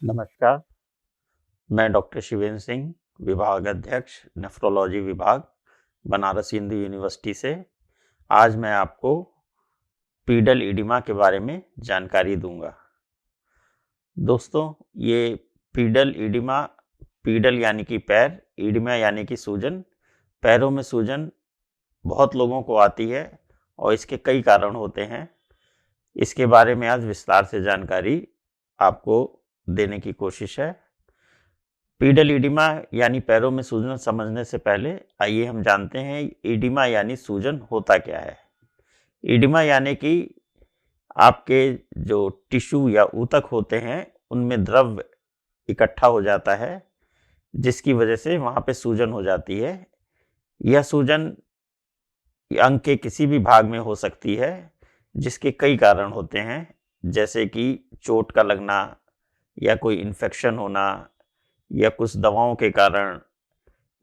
नमस्कार, मैं डॉक्टर शिवेंद्र सिंह, विभाग अध्यक्ष नेफ्रोलॉजी विभाग, बनारस हिंदू यूनिवर्सिटी से। आज मैं आपको पीडल इडिमा के बारे में जानकारी दूंगा। दोस्तों, ये पीडल इडिमा, पीडल यानी कि पैर, इडिमा यानी कि सूजन। पैरों में सूजन बहुत लोगों को आती है और इसके कई कारण होते हैं। इसके बारे में आज विस्तार से जानकारी आपको देने की कोशिश है। पीडल इडिमा यानी पैरों में सूजन समझने से पहले आइए हम जानते हैं इडिमा यानी सूजन होता क्या है। इडिमा यानी कि आपके जो टिश्यू या ऊतक होते हैं उनमें द्रव इकट्ठा हो जाता है, जिसकी वजह से वहां पे सूजन हो जाती है। यह सूजन अंग के किसी भी भाग में हो सकती है, जिसके कई कारण होते हैं, जैसे कि चोट का लगना या कोई इन्फेक्शन होना या कुछ दवाओं के कारण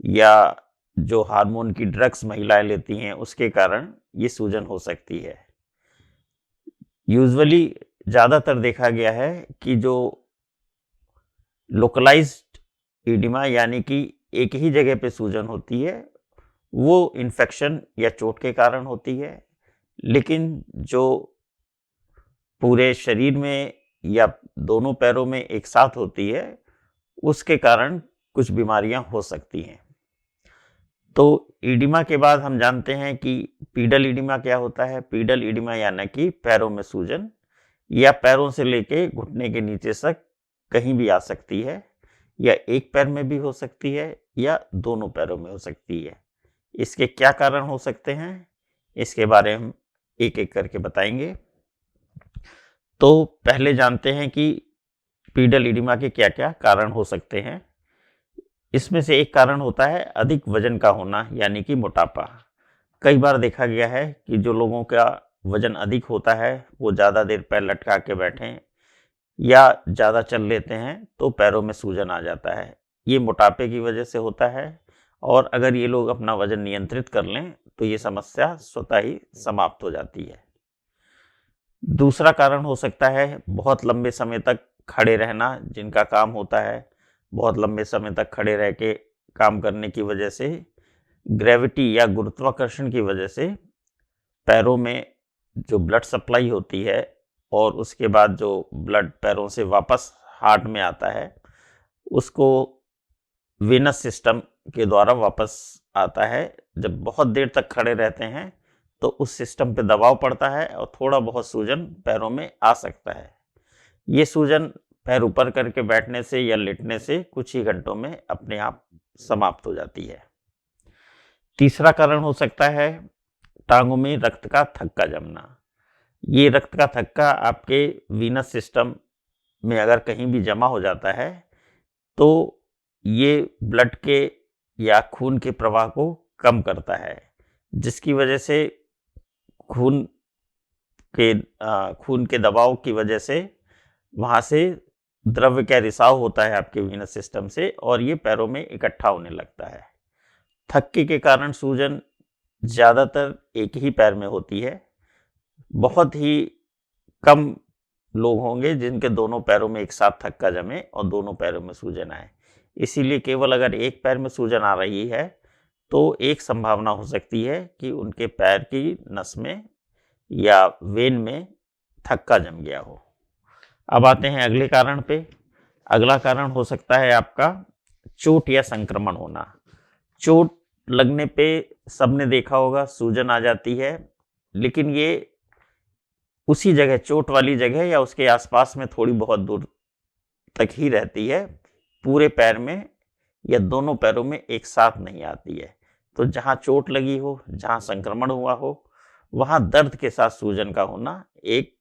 या जो हार्मोन की ड्रग्स महिलाएं लेती हैं उसके कारण ये सूजन हो सकती है। यूजुअली ज़्यादातर देखा गया है कि जो लोकलाइज्ड इडिमा यानी कि एक ही जगह पे सूजन होती है वो इन्फेक्शन या चोट के कारण होती है, लेकिन जो पूरे शरीर में या दोनों पैरों में एक साथ होती है उसके कारण कुछ बीमारियां हो सकती हैं। तो इडिमा के बाद हम जानते हैं कि पीडल इडिमा क्या होता है। पीडल इडिमा यानी कि पैरों में सूजन, या पैरों से लेके घुटने के नीचे तक कहीं भी आ सकती है, या एक पैर में भी हो सकती है या दोनों पैरों में हो सकती है। इसके क्या कारण हो सकते हैं, इसके बारे में हम एक एक करके बताएंगे। तो पहले जानते हैं कि पीडल इडिमा के क्या क्या कारण हो सकते हैं। इसमें से एक कारण होता है अधिक वजन का होना, यानी कि मोटापा। कई बार देखा गया है कि जो लोगों का वजन अधिक होता है वो ज़्यादा देर पैर लटका के बैठें या ज़्यादा चल लेते हैं तो पैरों में सूजन आ जाता है। ये मोटापे की वजह से होता है, और अगर ये लोग अपना वजन नियंत्रित कर लें तो ये समस्या स्वतः ही समाप्त हो जाती है। दूसरा कारण हो सकता है बहुत लंबे समय तक खड़े रहना। जिनका काम होता है बहुत लंबे समय तक खड़े रह के काम करने की वजह से, ग्रेविटी या गुरुत्वाकर्षण की वजह से पैरों में जो ब्लड सप्लाई होती है और उसके बाद जो ब्लड पैरों से वापस हार्ट में आता है उसको वेनस सिस्टम के द्वारा वापस आता है। जब बहुत देर तक खड़े रहते हैं तो उस सिस्टम पे दबाव पड़ता है और थोड़ा बहुत सूजन पैरों में आ सकता है। ये सूजन पैर ऊपर करके बैठने से या लेटने से कुछ ही घंटों में अपने आप समाप्त हो जाती है। तीसरा कारण हो सकता है टांगों में रक्त का थक्का जमना। ये रक्त का थक्का आपके वीनस सिस्टम में अगर कहीं भी जमा हो जाता है तो ये ब्लड के या खून के प्रवाह को कम करता है, जिसकी वजह से खून के दबाव की वजह से वहां से द्रव्य का रिसाव होता है आपके वीनस सिस्टम से और ये पैरों में इकट्ठा होने लगता है। थक्के के कारण सूजन ज़्यादातर एक ही पैर में होती है। बहुत ही कम लोग होंगे जिनके दोनों पैरों में एक साथ थक्का जमे और दोनों पैरों में सूजन आए। इसीलिए केवल अगर एक पैर में सूजन आ रही है तो एक संभावना हो सकती है कि उनके पैर की नस में या वेन में थक्का जम गया हो। अब आते हैं अगले कारण पे। अगला कारण हो सकता है आपका चोट या संक्रमण होना। चोट लगने पे सबने देखा होगा सूजन आ जाती है, लेकिन ये उसी जगह, चोट वाली जगह या उसके आसपास में थोड़ी बहुत दूर तक ही रहती है, पूरे पैर में या दोनों पैरों में एक साथ नहीं आती है। तो जहां चोट लगी हो, जहां संक्रमण हुआ हो, वहां दर्द के साथ सूजन का होना एक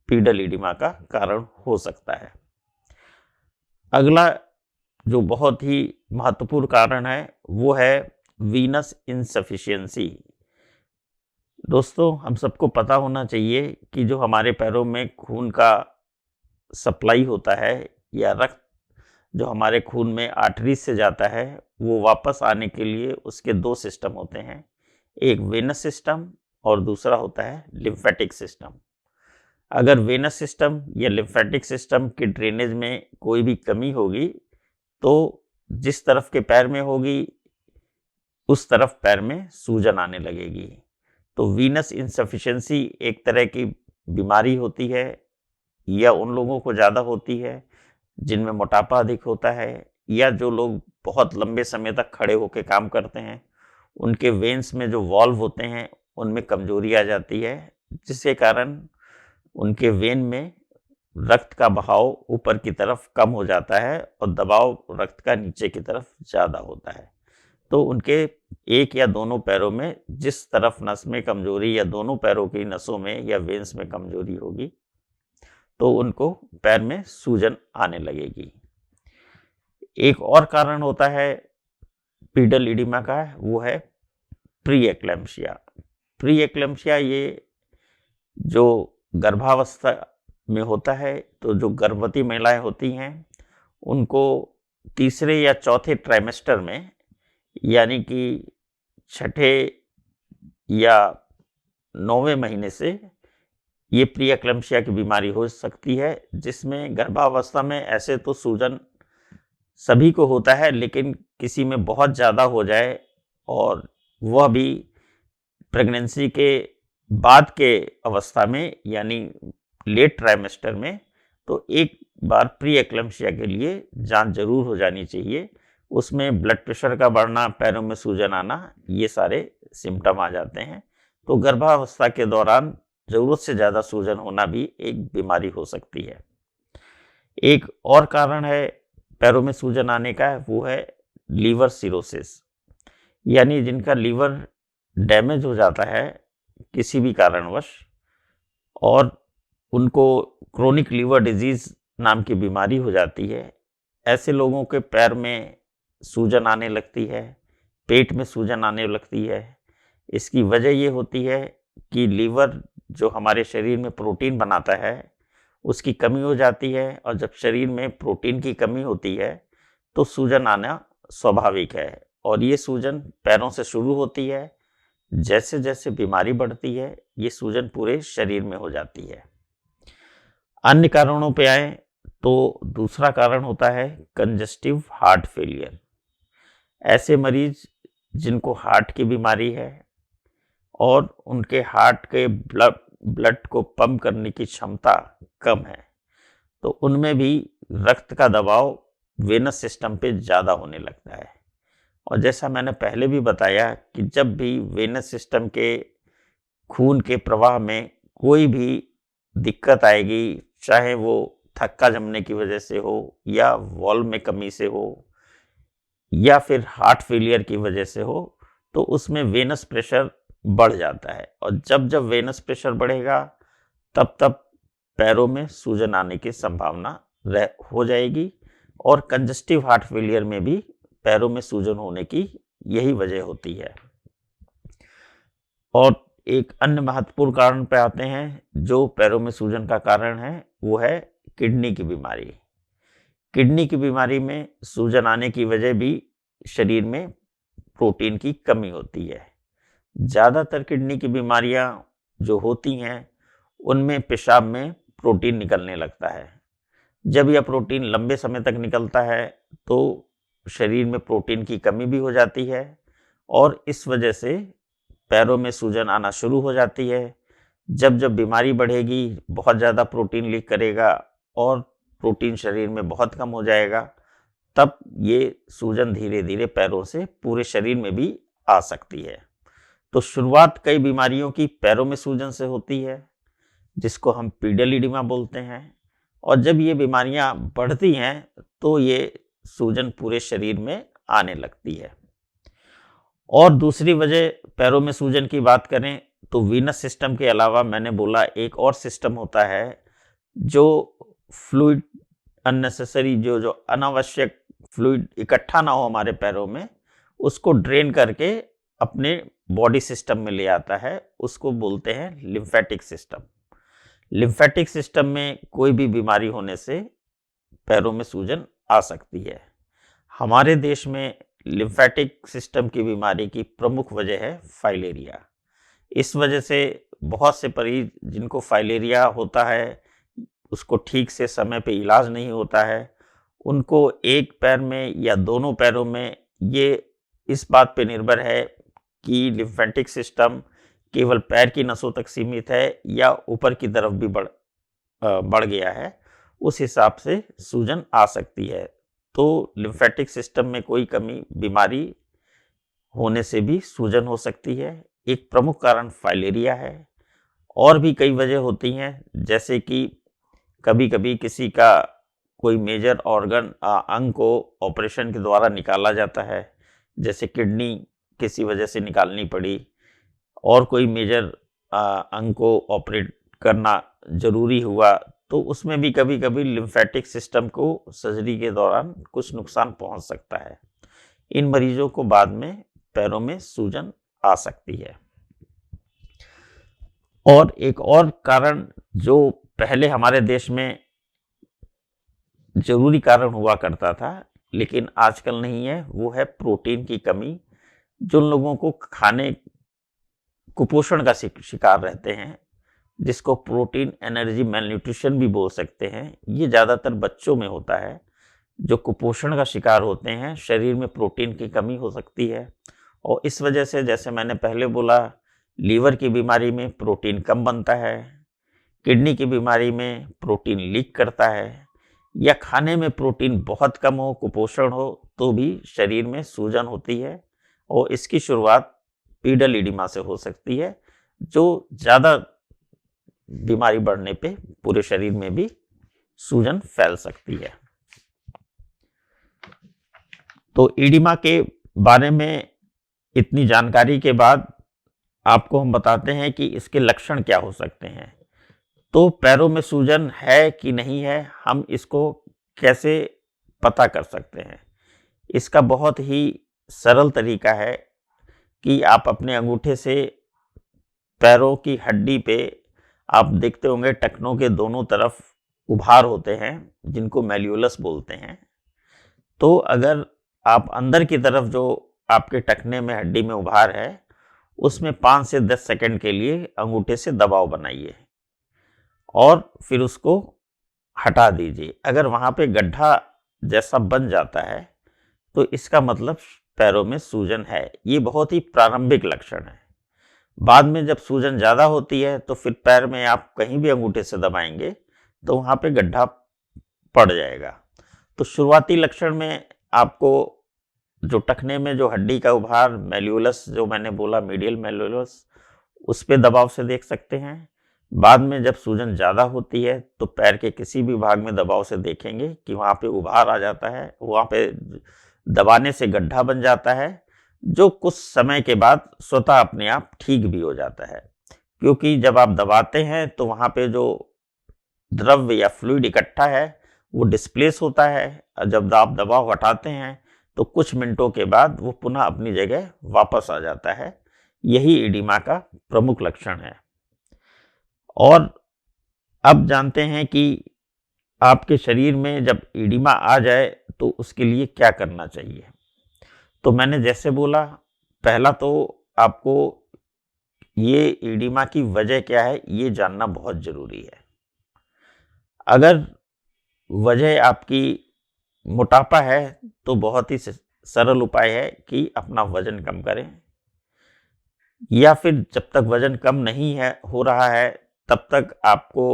पीडल इडिमा का कारण हो सकता है। अगला जो बहुत ही महत्वपूर्ण कारण है वो है वीनस इनसफिशिएंसी। दोस्तों, हम सबको पता होना चाहिए कि जो हमारे पैरों में खून का सप्लाई होता है या रक्त जो हमारे खून में आर्टरीज से जाता है वो वापस आने के लिए उसके दो सिस्टम होते हैं, एक वेनस सिस्टम और दूसरा होता है लिम्फेटिक सिस्टम। अगर वेनस सिस्टम या लिम्फेटिक सिस्टम के ड्रेनेज में कोई भी कमी होगी तो जिस तरफ के पैर में होगी उस तरफ पैर में सूजन आने लगेगी। तो वीनस इनसफिशिएंसी एक तरह की बीमारी होती है, या उन लोगों को ज़्यादा होती है जिनमें मोटापा अधिक होता है, या जो लोग बहुत लंबे समय तक खड़े होकर काम करते हैं, उनके वेन्स में जो वॉल्व होते हैं उनमें कमजोरी आ जाती है, जिसके कारण उनके वेन में रक्त का बहाव ऊपर की तरफ कम हो जाता है और दबाव रक्त का नीचे की तरफ ज़्यादा होता है। तो उनके एक या दोनों पैरों में जिस तरफ नस में कमजोरी या दोनों पैरों की नसों में या वेन्स में कमजोरी होगी तो उनको पैर में सूजन आने लगेगी। एक और कारण होता है पीडल इडिमा का, वो है प्री एक्लेम्पसिया। प्री एक्लेम्पसिया ये जो गर्भावस्था में होता है, तो जो गर्भवती महिलाएं होती हैं उनको तीसरे या चौथे ट्राइमेस्टर में, यानी कि छठे या 9वें महीने से ये प्री एक्लेम्पसिया की बीमारी हो सकती है, जिसमें गर्भावस्था में ऐसे तो सूजन सभी को होता है, लेकिन किसी में बहुत ज़्यादा हो जाए और वह भी प्रेगनेंसी के बाद के अवस्था में यानी लेट ट्राइमेस्टर में, तो एक बार प्री एक्लेम्पसिया के लिए जांच जरूर हो जानी चाहिए। उसमें ब्लड प्रेशर का बढ़ना, पैरों में सूजन आना, ये सारे सिम्टम आ जाते हैं। तो गर्भावस्था के दौरान जरूरत से ज़्यादा सूजन होना भी एक बीमारी हो सकती है। एक और कारण है पैरों में सूजन आने का, वो है लीवर सिरोसिस, यानी जिनका लीवर डैमेज हो जाता है किसी भी कारणवश और उनको क्रोनिक लीवर डिजीज नाम की बीमारी हो जाती है। ऐसे लोगों के पैर में सूजन आने लगती है, पेट में सूजन आने लगती है। इसकी वजह ये होती है कि लीवर जो हमारे शरीर में प्रोटीन बनाता है उसकी कमी हो जाती है, और जब शरीर में प्रोटीन की कमी होती है तो सूजन आना स्वाभाविक है। और ये सूजन पैरों से शुरू होती है, जैसे जैसे बीमारी बढ़ती है ये सूजन पूरे शरीर में हो जाती है। अन्य कारणों पे आए तो दूसरा कारण होता है कंजस्टिव हार्ट फेलियर। ऐसे मरीज जिनको हार्ट की बीमारी है और उनके हार्ट के ब्लड को पंप करने की क्षमता कम है, तो उनमें भी रक्त का दबाव वेनस सिस्टम पे ज़्यादा होने लगता है। और जैसा मैंने पहले भी बताया कि जब भी वेनस सिस्टम के खून के प्रवाह में कोई भी दिक्कत आएगी, चाहे वो थक्का जमने की वजह से हो या वॉल्व में कमी से हो या फिर हार्ट फेलियर की वजह से हो, तो उसमें वेनस प्रेशर बढ़ जाता है। और जब जब वेनस प्रेशर बढ़ेगा तब तब पैरों में सूजन आने की संभावना हो जाएगी। और कंजस्टिव हार्ट फेलियर में भी पैरों में सूजन होने की यही वजह होती है। और एक अन्य महत्वपूर्ण कारण पे आते हैं जो पैरों में सूजन का कारण है, वो है किडनी की बीमारी। किडनी की बीमारी में सूजन आने की वजह भी शरीर में प्रोटीन की कमी होती है। ज़्यादातर किडनी की बीमारियां जो होती हैं उनमें पेशाब में प्रोटीन निकलने लगता है। जब यह प्रोटीन लंबे समय तक निकलता है तो शरीर में प्रोटीन की कमी भी हो जाती है और इस वजह से पैरों में सूजन आना शुरू हो जाती है। जब जब बीमारी बढ़ेगी, बहुत ज़्यादा प्रोटीन लीक करेगा और प्रोटीन शरीर में बहुत कम हो जाएगा, तब ये सूजन धीरे धीरे पैरों से पूरे शरीर में भी आ सकती है। तो शुरुआत कई बीमारियों की पैरों में सूजन से होती है, जिसको हम पीडल इडिमा बोलते हैं। और जब ये बीमारियां बढ़ती हैं तो ये सूजन पूरे शरीर में आने लगती है। और दूसरी वजह पैरों में सूजन की बात करें तो वीनस सिस्टम के अलावा मैंने बोला एक और सिस्टम होता है जो फ्लूइड अननेसेसरी जो अनावश्यक फ्लूइड इकट्ठा ना हो हमारे पैरों में, उसको ड्रेन करके अपने बॉडी सिस्टम में ले आता है। उसको बोलते हैं लिम्फेटिक सिस्टम। लिम्फेटिक सिस्टम में कोई भी बीमारी होने से पैरों में सूजन आ सकती है। हमारे देश में लिम्फेटिक सिस्टम की बीमारी की प्रमुख वजह है फाइलेरिया। इस वजह से बहुत से मरीज जिनको फाइलेरिया होता है, उसको ठीक से समय पे इलाज नहीं होता है, उनको एक पैर में या दोनों पैरों में, ये इस बात पे निर्भर है कि लिम्फेटिक सिस्टम केवल पैर की नसों तक सीमित है या ऊपर की तरफ भी बढ़ गया है, उस हिसाब से सूजन आ सकती है। तो लिम्फेटिक सिस्टम में कोई कमी, बीमारी होने से भी सूजन हो सकती है। एक प्रमुख कारण फाइलेरिया है। और भी कई वजह होती हैं, जैसे कि कभी कभी किसी का कोई मेजर ऑर्गन, अंग को ऑपरेशन के द्वारा निकाला जाता है, जैसे किडनी किसी वजह से निकालनी पड़ी, और कोई मेजर अंग को ऑपरेट करना जरूरी हुआ, तो उसमें भी कभी कभी लिम्फेटिक सिस्टम को सर्जरी के दौरान कुछ नुकसान पहुंच सकता है। इन मरीजों को बाद में पैरों में सूजन आ सकती है। और एक और कारण जो पहले हमारे देश में जरूरी कारण हुआ करता था लेकिन आजकल नहीं है, वो है प्रोटीन की कमी। जो लोगों को खाने कुपोषण का शिकार रहते हैं, जिसको प्रोटीन एनर्जी मेलन्यूट्रिशन भी बोल सकते हैं, ये ज़्यादातर बच्चों में होता है। जो कुपोषण का शिकार होते हैं, शरीर में प्रोटीन की कमी हो सकती है, और इस वजह से, जैसे मैंने पहले बोला, लीवर की बीमारी में प्रोटीन कम बनता है, किडनी की बीमारी में प्रोटीन लीक करता है, या खाने में प्रोटीन बहुत कम हो, कुपोषण हो, तो भी शरीर में सूजन होती है। और इसकी शुरुआत पीडल इडिमा से हो सकती है, जो ज़्यादा बीमारी बढ़ने पे पूरे शरीर में भी सूजन फैल सकती है। तो इडिमा के बारे में इतनी जानकारी के बाद आपको हम बताते हैं कि इसके लक्षण क्या हो सकते हैं। तो पैरों में सूजन है कि नहीं है, हम इसको कैसे पता कर सकते हैं? इसका बहुत ही सरल तरीका है कि आप अपने अंगूठे से पैरों की हड्डी पे, आप देखते होंगे टखनों के दोनों तरफ उभार होते हैं, जिनको मैल्यूलस बोलते हैं। तो अगर आप अंदर की तरफ जो आपके टखने में हड्डी में उभार है, उसमें 5 से 10 सेकंड के लिए अंगूठे से दबाव बनाइए और फिर उसको हटा दीजिए। अगर वहां पे गड्ढा जैसा बन जाता है तो इसका मतलब पैरों में सूजन है। ये बहुत ही प्रारंभिक लक्षण है। बाद में जब सूजन ज़्यादा होती है तो फिर पैर में आप कहीं भी अंगूठे से दबाएंगे तो वहाँ पे गड्ढा पड़ जाएगा। तो शुरुआती लक्षण में आपको जो टखने में जो हड्डी का उभार, मैल्यूलस जो मैंने बोला, मीडियल मैल्यूलस, उस पे दबाव से देख सकते हैं। बाद में जब सूजन ज़्यादा होती है तो पैर के किसी भी भाग में दबाव से देखेंगे कि वहाँ पे उभार आ जाता है, वहाँ पे दबाने से गड्ढा बन जाता है, जो कुछ समय के बाद स्वतः अपने आप ठीक भी हो जाता है। क्योंकि जब आप दबाते हैं तो वहाँ पे जो द्रव्य या फ्लूइड इकट्ठा है वो डिस्प्लेस होता है, और जब आप दबाव हटाते हैं तो कुछ मिनटों के बाद वो पुनः अपनी जगह वापस आ जाता है। यही इडिमा का प्रमुख लक्षण है। और अब जानते हैं कि आपके शरीर में जब इडिमा आ जाए तो उसके लिए क्या करना चाहिए। तो मैंने जैसे बोला, पहला तो आपको ये इडिमा की वजह क्या है ये जानना बहुत जरूरी है। अगर वजह आपकी मोटापा है तो बहुत ही सरल उपाय है कि अपना वजन कम करें, या फिर जब तक वजन कम नहीं है हो रहा है तब तक आपको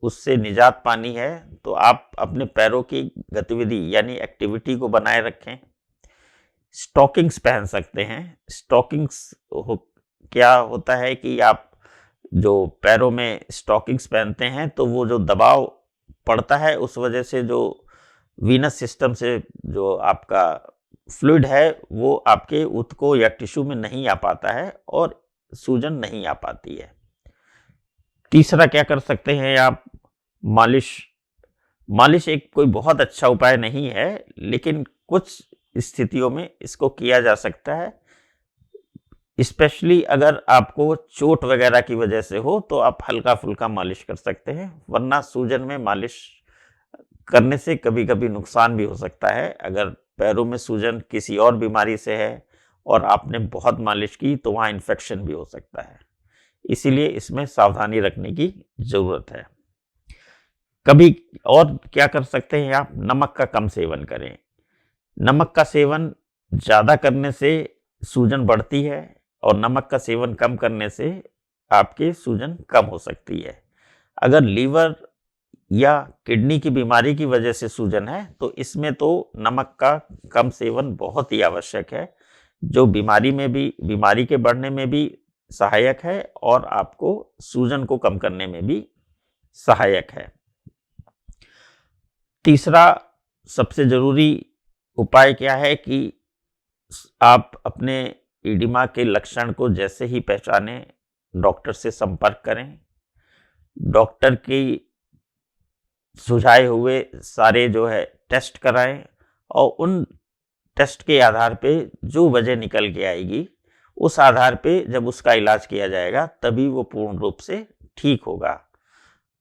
उससे निजात पानी है तो आप अपने पैरों की गतिविधि यानी एक्टिविटी को बनाए रखें। स्टॉकिंग्स पहन सकते हैं। स्टॉकिंग्स क्या होता है कि आप जो पैरों में स्टॉकिंग्स पहनते हैं तो वो जो दबाव पड़ता है उस वजह से जो वीनस सिस्टम से जो आपका फ्लूइड है वो आपके ऊतकों या टिश्यू में नहीं आ पाता है और सूजन नहीं आ पाती है। तीसरा क्या कर सकते हैं आप, मालिश एक कोई बहुत अच्छा उपाय नहीं है, लेकिन कुछ स्थितियों में इसको किया जा सकता है। स्पेशली अगर आपको चोट वगैरह की वजह से हो तो आप हल्का फुल्का मालिश कर सकते हैं, वरना सूजन में मालिश करने से कभी कभी नुकसान भी हो सकता है। अगर पैरों में सूजन किसी और बीमारी से है और आपने बहुत मालिश की तो वहाँ इन्फेक्शन भी हो सकता है। इसीलिए इसमें सावधानी रखने की जरूरत है। कभी और क्या कर सकते हैं आप, नमक का कम सेवन करें। नमक का सेवन ज़्यादा करने से सूजन बढ़ती है और नमक का सेवन कम करने से आपके सूजन कम हो सकती है। अगर लीवर या किडनी की बीमारी की वजह से सूजन है तो इसमें तो नमक का कम सेवन बहुत ही आवश्यक है, जो बीमारी के बढ़ने में भी सहायक है और आपको सूजन को कम करने में भी सहायक है। तीसरा सबसे जरूरी उपाय क्या है कि आप अपने एडिमा के लक्षण को जैसे ही पहचानें डॉक्टर से संपर्क करें। डॉक्टर की सुझाए हुए सारे जो है टेस्ट कराएं और उन टेस्ट के आधार पे जो वजह निकल के आएगी उस आधार पे जब उसका इलाज किया जाएगा तभी वो पूर्ण रूप से ठीक होगा।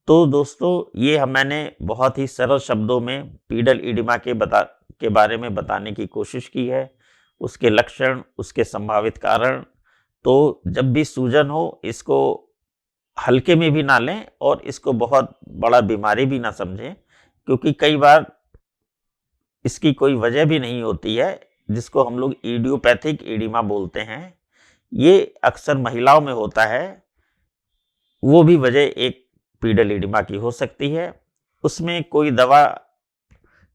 तो दोस्तों ये मैंने बहुत ही सरल शब्दों में पीडल एडिमा के बारे में बताने की कोशिश की है, उसके लक्षण, उसके संभावित कारण। तो जब भी सूजन हो इसको हल्के में भी ना लें और इसको बहुत बड़ा बीमारी भी ना समझें, क्योंकि कई बार इसकी कोई वजह भी नहीं होती है, जिसको हम लोग इडियोपैथिक एडिमा बोलते हैं। ये अक्सर महिलाओं में होता है, वो भी वजह एक पीडल एडिमा की हो सकती है। उसमें कोई दवा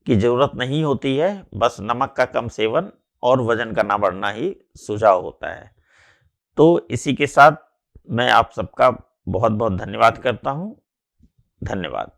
की जरूरत नहीं होती है, बस नमक का कम सेवन और वजन का ना बढ़ना ही सुझाव होता है। तो इसी के साथ मैं आप सबका बहुत बहुत धन्यवाद करता हूँ। धन्यवाद।